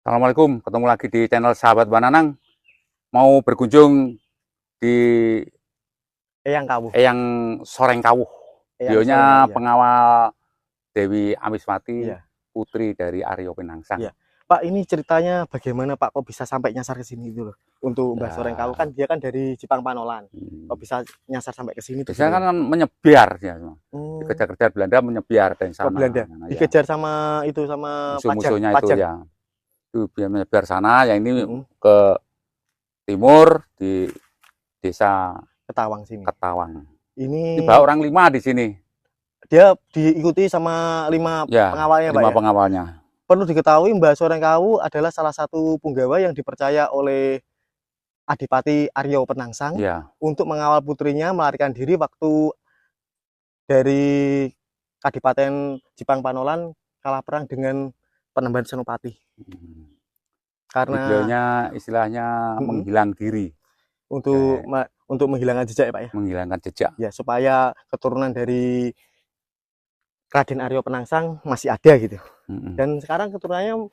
Assalamualaikum, ketemu lagi di channel Sahabat Bananang. Mau berkunjung di Eyang Kawuh. Eyang Sorengkawuh. Eyang Beliaunya Sorengkawuh, ya. pengawal Dewi Amiswati, Iya. putri dari Aryo Penangsang. Iya. Pak, ini ceritanya bagaimana Pak kok bisa sampai nyasar ke sini itu loh? Untuk Mbah Sorengkawuh kan dia kan dari Jipang Panolan. Kok bisa nyasar sampai ke sini tuh? Biasanya kan menyebar ya. Hmm. Dikejar-kejar Belanda, menyebar dari Ke sana. Belanda. Nah, ya. Dikejar sama itu sama Musuh-musuhnya itu pajak. ya. Itu biar menyebar sana, yang ini Mm-mm. ke timur di desa Ketawang sini. Ketawang. Ini Tiba orang 5 di sini. dia diikuti sama 5 Ya, pengawalnya, Pak 5 ya. pengawalnya. Perlu diketahui Mbah Sorengkawuh adalah salah satu punggawa yang dipercaya oleh Adipati Aryo Penangsang Ya. untuk mengawal putrinya melarikan diri waktu dari Kadipaten Jipang Panolan kalah perang dengan Penemban Senopati. Karena beliaunya istilahnya menghilang diri untuk menghilangkan jejak ya Pak ya. Menghilangkan jejak. Ya, supaya keturunan dari Raden Aryo Penangsang masih ada gitu. Dan sekarang keturunannya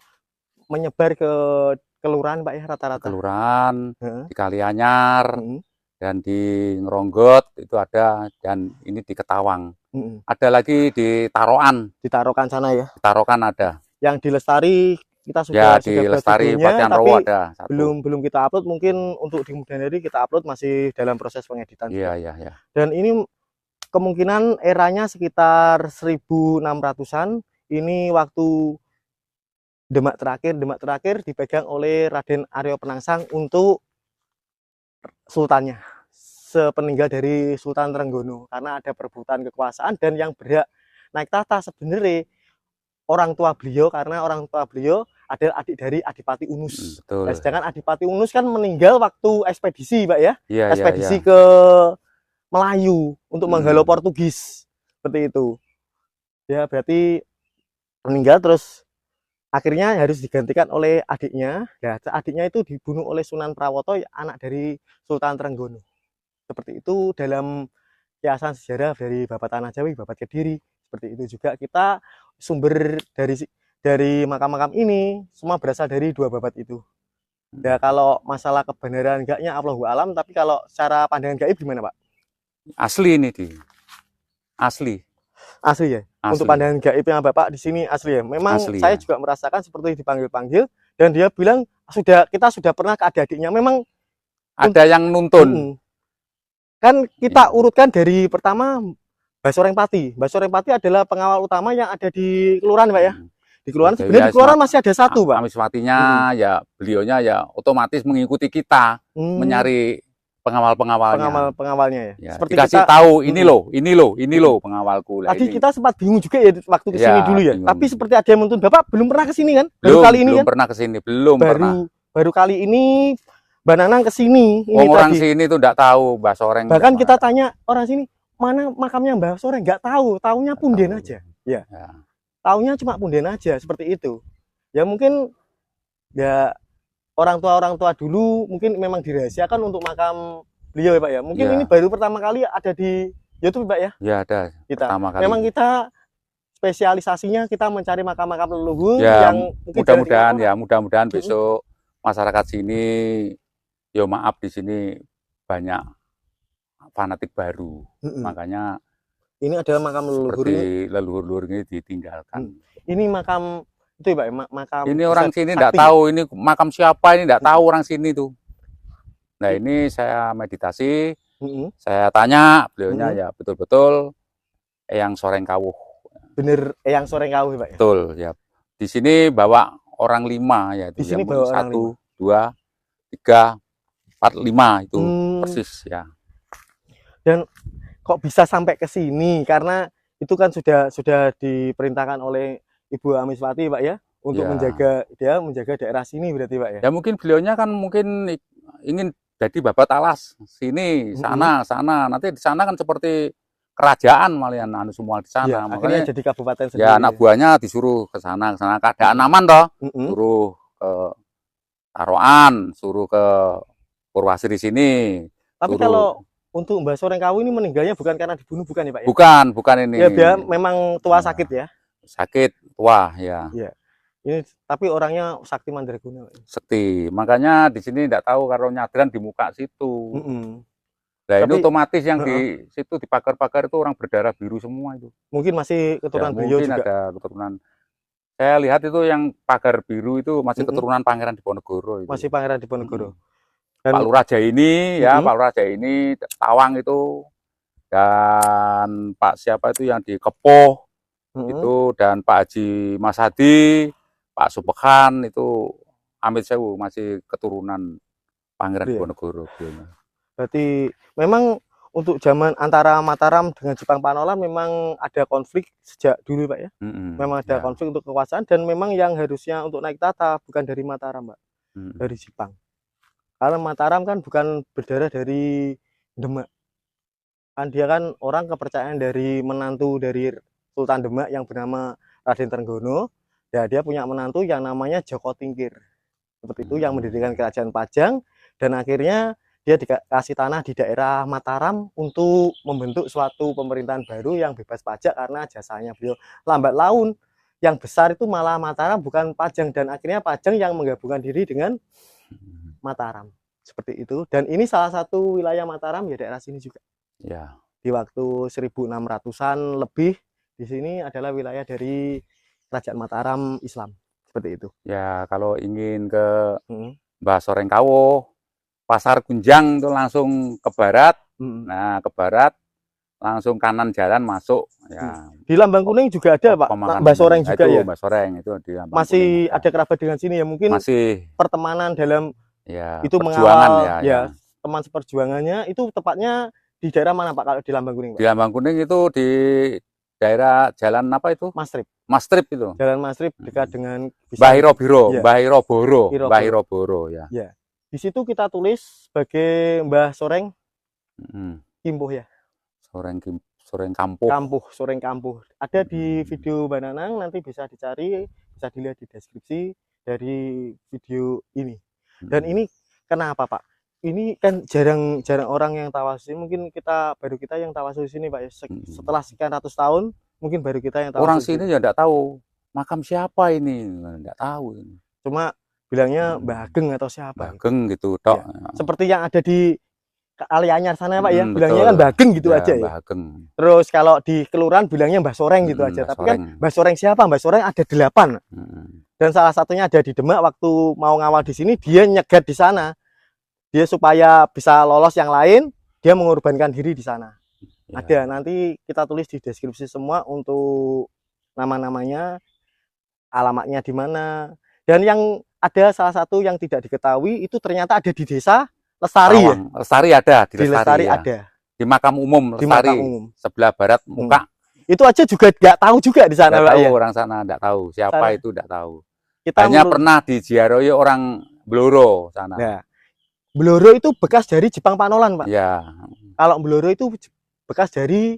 menyebar ke kelurahan Pak ya, rata-rata. Kelurahan, di Kalianyar, dan di Ngeronggot itu ada, dan ini di Ketawang. Ada lagi di Tarokan. Di Tarokan sana ya. Di Tarokan ada. Yang di Lestari kita ya, di Lestari Batian Rowo ada satu. belum kita upload, mungkin untuk di kemudian hari kita upload, masih dalam proses pengeditan. Iya. Dan ini kemungkinan eranya sekitar 1600-an. Ini waktu Demak terakhir dipegang oleh Raden Aryo Penangsang untuk sultannya, sepeninggal dari Sultan Trenggono, karena ada perebutan kekuasaan. Dan yang berhak naik tahta sebenarnya orang tua beliau, karena orang tua beliau adalah adik dari Adipati Unus. Nah, sedangkan Adipati Unus kan meninggal waktu ekspedisi Pak ya, ekspedisi ke Melayu untuk menghalau Portugis, seperti itu ya. Berarti meninggal, terus akhirnya harus digantikan oleh adiknya. Ya, adiknya itu dibunuh oleh Sunan Prawoto, anak dari Sultan Trenggono. Seperti itu dalam kiasan sejarah dari Babat Tanah Jawi, Babat Kediri. Seperti itu juga kita sumber dari makam-makam ini semua berasal dari 2 babat itu. Ya, kalau masalah kebenaran enggaknya Allahu alam, tapi kalau secara pandangan gaib gimana Pak? Asli ini asli ya. Asli. Untuk pandangan gaibnya Bapak di sini asli ya. Memang asli, saya juga merasakan seperti dipanggil-panggil, dan dia bilang kita sudah pernah ke adik-adiknya. Memang ada yang nuntun. Kan kita urutkan dari pertama Mbah Sorengpati. Mbah Sorengpati adalah pengawal utama yang ada di kelurahan Pak ya. Di kelurahan sebenarnya di kelurahan masih ada satu Pak. Amiswatinya ya, beliaunya ya otomatis mengikuti kita mencari pengawalnya ya. Seperti dikasih kita tahu, ini loh pengawalku. Tadi kita sempat bingung juga ya waktu kesini dulu ya. Tapi seperti ada yang menuntun. Bapak belum pernah kesini kan? Baru kali ini kan? Belum pernah kesini, belum pernah. Baru kali ini Bananang kesini. Orang sini tuh enggak tahu Mbah Soreng. Bahkan kita tanya orang sini, mana makamnya Mbah Soreng, nggak tahu. Taunya punden aja. Ya. Taunya cuma punden aja, seperti itu. Ya mungkin ya orang tua dulu mungkin memang dirahasiakan untuk makam beliau ya Pak ya. Mungkin ini baru pertama kali ada di YouTube Pak ya. Ya, ada. Pertama kali. Memang kita spesialisasinya kita mencari makam-makam leluhur ya, yang mudah-mudahan besok masyarakat sini, ya maaf, di sini banyak fanatik baru. Makanya ini adalah makam leluhur. Seperti leluhur ini ditinggalkan. Ini makam itu Pak, makam ini orang sini enggak tahu ini makam siapa, ini enggak tahu orang sini tuh. Nah, ini saya meditasi, saya tanya beliaunya, ya betul-betul Eyang Sorengkawuh. Bener Eyang Sorengkawuh Pak ya? Betul ya. Di sini bawa orang 5 ya. Di sini bawa orang 1, 2, 3, 4, 5 itu persis ya. Dan kok bisa sampai ke sini? Karena itu kan sudah diperintahkan oleh Ibu Amiswati Pak ya, untuk menjaga daerah sini berarti Pak ya. Ya mungkin beliaunya kan mungkin ingin jadi babat alas sini, sana. Nanti di sana kan seperti kerajaan malahan semua di sana. Ya, makanya jadi kabupaten sendiri. Ya, anak buahnya disuruh ke sana. Keadaan aman toh. Suruh ke Tarokan, suruh ke Purwasri sini. Tapi kalau untuk Mbah Sorengkawuh ini meninggalnya bukan karena dibunuh, bukan ya Pak ya? Bukan ini. Ya, dia memang tua sakit ya. Sakit tua ya. Iya. Ini tapi orangnya sakti mandraguna, Pak. Sekti. Makanya di sini tidak tahu kalau nyadran di muka situ. Nah, ini Tapi otomatis yang heeh, di situ di pagar-pagar itu orang berdarah biru semua itu. mungkin masih Ya, keturunan beliau mungkin juga. ada keturunan. Saya lihat itu yang pagar biru itu masih Mm-mm, keturunan Pangeran Diponegoro itu. masih Pangeran Diponegoro. Pak Dan Lurah Jaini ya, mm-mm, Pak Lurah Jaini Tawang itu, dan Pak siapa itu yang di Kepoh mm-mm. itu, dan Pak Haji Mas Hadi, Pak Supekan itu Amit Sewu masih keturunan Pangeran Iya. Diponegoro. Berarti memang untuk zaman antara Mataram dengan Jepang Panolan memang ada konflik sejak dulu, Pak ya. Memang ada Ya. konflik untuk kekuasaan dan memang yang harusnya untuk naik tahta bukan dari Mataram, Pak, dari Jepang. Karena Mataram kan bukan berdarah dari Demak. Kan dia kan orang kepercayaan dari menantu dari Sultan Demak yang bernama Raden Trenggono. Ya, dia punya menantu yang namanya Joko Tingkir. Seperti itu yang mendirikan kerajaan Pajang dan akhirnya dia dikasih tanah di daerah Mataram untuk membentuk suatu pemerintahan baru yang bebas pajak karena jasanya beliau. Lambat laun yang besar itu malah Mataram bukan Pajang, dan akhirnya Pajang yang menggabungkan diri dengan Mataram. Seperti itu. Dan ini salah satu wilayah Mataram ya, daerah sini juga. Ya. Di waktu 1600-an lebih di sini adalah wilayah dari Kerajaan Mataram Islam. Seperti itu. Ya, kalau ingin ke Hmm. Mbah Sorengkawo, Pasar Kunjang itu langsung ke barat. Nah, ke barat langsung kanan jalan masuk. Ya. Di Lambang Kuning juga ada, Pak. Mbah Soreng juga itu, ya. Mbah Soreng itu di Lambang Masih Kuning ada kerabat dengan sini ya. Mungkin masih pertemanan dalam ya itu perjuangan mengawal ya. teman seperjuangannya itu tepatnya di daerah mana, Pak, kalau di Lambang Kuning, Pak? Di Lambang Kuning itu di daerah jalan apa itu? Mastrip. Mastrip itu. Jalan Mastrip dekat dengan Mbah Hirobiro, ya. Mbah Hiroboro ya. Ya. Di situ kita tulis sebagai Mbah Soreng Kimpuh ya. Soreng Kampuh. Soreng Kampuh. Ada di video Mbak Nanang, nanti bisa dicari, bisa dilihat di deskripsi dari video ini. Dan ini kenapa, Pak? Ini kan jarang orang yang tawasul. Mungkin baru kita yang tawasul di sini, Pak. Setelah sekian ratus tahun, mungkin baru kita yang tawasul. Orang sini ya enggak tahu makam siapa ini, enggak tahu. Cuma bilangnya Mbah Ageng atau siapa? Mbah Ageng gitu, tok. Ya. Seperti yang ada di Alianyar sana, Pak ya. Bilangnya betul. kan Mbah Ageng gitu ya, aja Mbah ya. Ageng. Terus kalau di kelurahan bilangnya Mbah Soreng gitu aja. Tapi kan Mbah Soreng siapa? Mbah Soreng ada 8. Dan salah satunya ada di Demak. Waktu mau ngawal di sini, dia nyegat di sana. Dia supaya bisa lolos yang lain, dia mengorbankan diri di sana. Ya. Ada, nanti kita tulis di deskripsi semua untuk nama-namanya, alamatnya di mana. Dan yang ada salah satu yang tidak diketahui itu ternyata ada di desa Lestari ya. Lestari ada di Lestari ya. Ada. Di makam umum Lestari. Sebelah barat muka. Itu aja juga nggak tahu juga di sana, Pak ya. Orang sana nggak tahu siapa sana. Itu nggak tahu. Kita hanya pernah diziarahi orang Bloro sana. Nah, Bloro itu bekas dari Jepang Panolan, Pak. Ya. Kalau Bloro itu bekas dari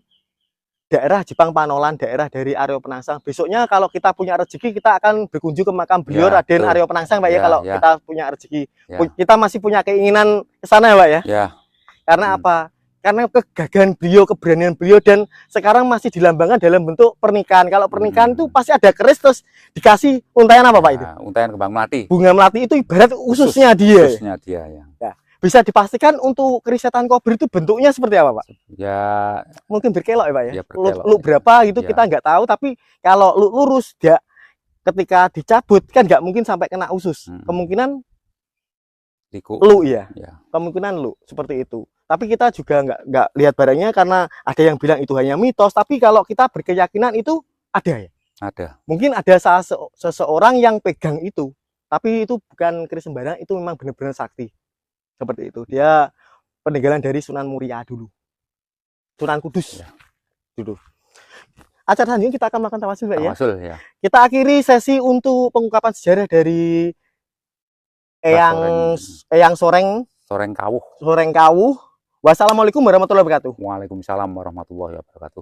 daerah Jepang Panolan, daerah dari Aryo Penangsang. Besoknya kalau kita punya rezeki, kita akan berkunjung ke makam beliau Raden Aryo Penangsang, Pak ya. Kalau kita punya rezeki, kita masih punya keinginan ke sana, Pak ya. Ya. Karena apa? Karena kegagahan beliau, keberanian beliau, dan sekarang masih dilambangkan dalam bentuk pernikahan. Kalau pernikahan itu pasti ada keris terus dikasih untayan apa, Pak itu? Untayan kembang melati. Bunga melati itu ibarat ususnya dia. Ususnya dia ya. Nah, bisa dipastikan untuk keris setan kobra itu bentuknya seperti apa, Pak? Ya. Mungkin berkelok ya, Pak ya. Lu berapa gitu kita nggak tahu, tapi kalau lurus dia ketika dicabut kan nggak mungkin sampai kena usus. Kemungkinan lu ya. Kemungkinan lu seperti itu. Tapi kita juga nggak lihat barangnya karena ada yang bilang itu hanya mitos. Tapi kalau kita berkeyakinan itu ada ya. Ada. Mungkin ada seseorang yang pegang itu. Tapi itu bukan keris sembarang, itu memang benar-benar sakti. Seperti itu. Dia peninggalan dari Sunan Muria dulu. Sunan Kudus. Ya. Dulu. Acara selanjutnya kita akan melakukan tawasul, Pak ya. Tawasul ya. Kita akhiri sesi untuk pengungkapan sejarah dari Eyang Soreng Kawuh. Wassalamualaikum warahmatullahi wabarakatuh. Waalaikumsalam warahmatullahi wabarakatuh.